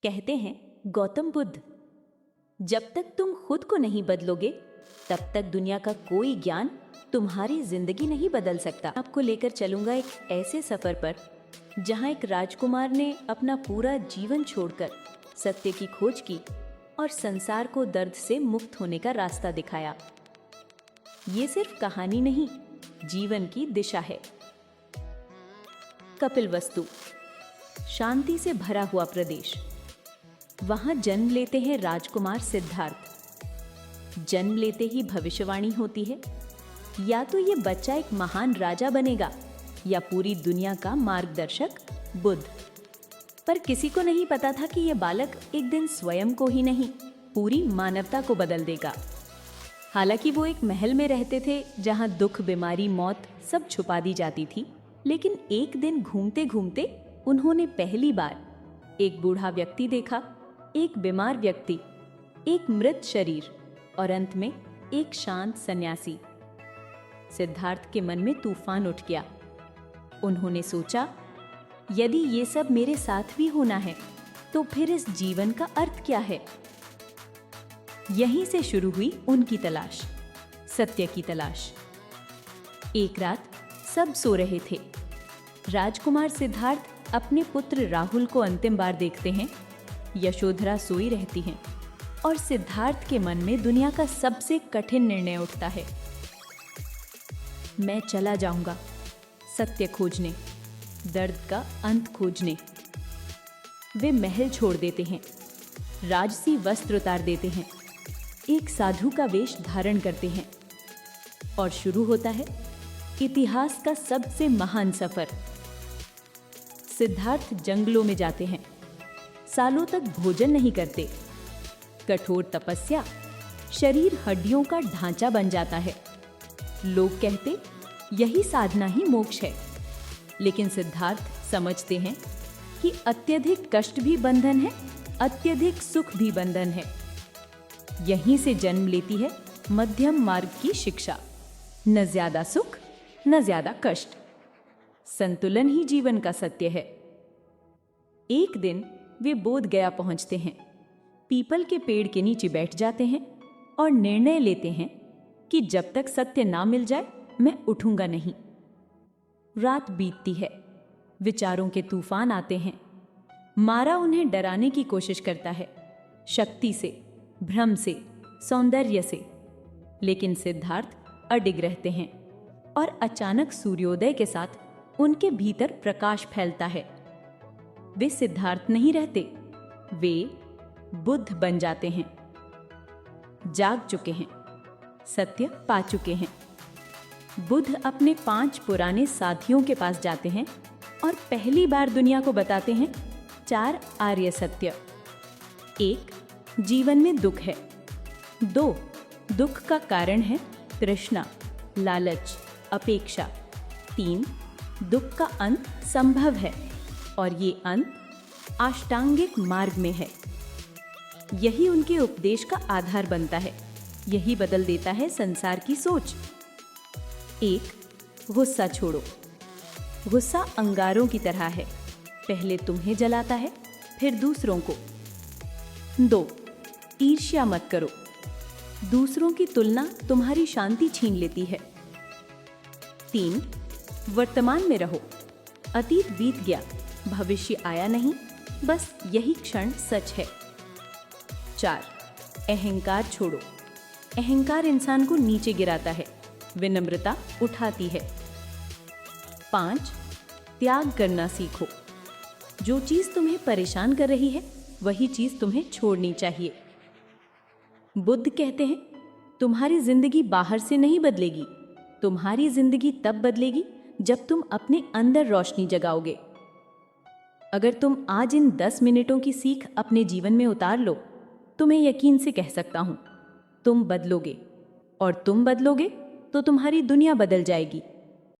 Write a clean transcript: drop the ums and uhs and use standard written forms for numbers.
कहते हैं गौतम बुद्ध, जब तक तुम खुद को नहीं बदलोगे तब तक दुनिया का कोई ज्ञान तुम्हारी जिंदगी नहीं बदल सकता। आपको लेकर चलूंगा एक ऐसे सफर पर जहां एक राजकुमार ने अपना पूरा जीवन छोड़कर सत्य की खोज की और संसार को दर्द से मुक्त होने का रास्ता दिखाया। ये सिर्फ कहानी नहीं, जीवन की दिशा है। कपिलवस्तु, शांति से भरा हुआ प्रदेश। वहां जन्म लेते हैं राजकुमार सिद्धार्थ। जन्म लेते ही भविष्यवाणी होती है, या तो ये बच्चा एक महान राजा बनेगा या पूरी दुनिया का मार्गदर्शक बुद्ध। पर किसी को नहीं पता था कि यह बालक एक दिन स्वयं को ही नहीं, पूरी मानवता को बदल देगा। हालांकि वो एक महल में रहते थे जहां दुख, बीमारी, मौत सब छुपा दी जाती थी, लेकिन एक दिन घूमते घूमते उन्होंने पहली बार एक बूढ़ा व्यक्ति देखा, एक बीमार व्यक्ति, एक मृत शरीर और अंत में एक शांत सन्यासी। सिद्धार्थ के मन में तूफान उठ गया। उन्होंने सोचा, यदि ये सब मेरे साथ भी होना है तो फिर इस जीवन का अर्थ क्या है? यहीं से शुरू हुई उनकी तलाश, सत्य की तलाश। एक रात सब सो रहे थे। राजकुमार सिद्धार्थ अपने पुत्र राहुल को अंतिम बार देखते हैं। यशोधरा सोई रहती हैं और सिद्धार्थ के मन में दुनिया का सबसे कठिन निर्णय उठता है। मैं चला जाऊंगा सत्य खोजने, दर्द का अंत खोजने। वे महल छोड़ देते हैं, राजसी वस्त्र उतार देते हैं, एक साधु का वेश धारण करते हैं और शुरू होता है इतिहास का सबसे महान सफर। सिद्धार्थ जंगलों में जाते हैं, सालों तक भोजन नहीं करते। कठोर तपस्या, शरीर हड्डियों का ढांचा बन जाता है। लोग कहते यही साधना ही मोक्ष है, लेकिन सिद्धार्थ समझते हैं कि अत्यधिक कष्ट भी बंधन है, अत्यधिक सुख भी बंधन है। यहीं से जन्म लेती है मध्यम मार्ग की शिक्षा। न ज्यादा सुख, न ज्यादा कष्ट, संतुलन ही जीवन का सत्य है। एक दिन वे बोध गया पहुंचते हैं। पीपल के पेड़ के नीचे बैठ जाते हैं और निर्णय लेते हैं कि जब तक सत्य ना मिल जाए मैं उठूंगा नहीं। रात बीतती है, विचारों के तूफान आते हैं। मारा उन्हें डराने की कोशिश करता है, शक्ति से, भ्रम से, सौंदर्य से, लेकिन सिद्धार्थ अडिग रहते हैं और अचानक सूर्योदय के साथ उनके भीतर प्रकाश फैलता है। वे सिद्धार्थ नहीं रहते, वे बुद्ध बन जाते हैं। जाग चुके हैं, सत्य पा चुके हैं। बुद्ध अपने 5 पुराने साथियों के पास जाते हैं और पहली बार दुनिया को बताते हैं 4 आर्य सत्य। 1, जीवन में दुख है। 2, दुख का कारण है तृष्णा, लालच, अपेक्षा। 3, दुख का अंत संभव है और ये अंत अष्टांगिक मार्ग में है। यही उनके उपदेश का आधार बनता है, यही बदल देता है संसार की सोच। 1, गुस्सा छोड़ो। गुस्सा अंगारों की तरह है, पहले तुम्हें जलाता है, फिर दूसरों को। 2, ईर्ष्या मत करो। दूसरों की तुलना तुम्हारी शांति छीन लेती है। 3, वर्तमान में रहो। अतीत बीत गया, भविष्य आया नहीं, बस यही क्षण सच है। 4, अहंकार छोड़ो। अहंकार इंसान को नीचे गिराता है, विनम्रता उठाती है। 5, त्याग करना सीखो। जो चीज तुम्हें परेशान कर रही है वही चीज तुम्हें छोड़नी चाहिए। बुद्ध कहते हैं, तुम्हारी जिंदगी बाहर से नहीं बदलेगी, तुम्हारी जिंदगी तब बदलेगी जब तुम अपने अंदर रोशनी जगाओगे। अगर तुम आज इन 10 मिनटों की सीख अपने जीवन में उतार लो तो मैं यकीन से कह सकता हूं, तुम बदलोगे, और तुम बदलोगे तो तुम्हारी दुनिया बदल जाएगी।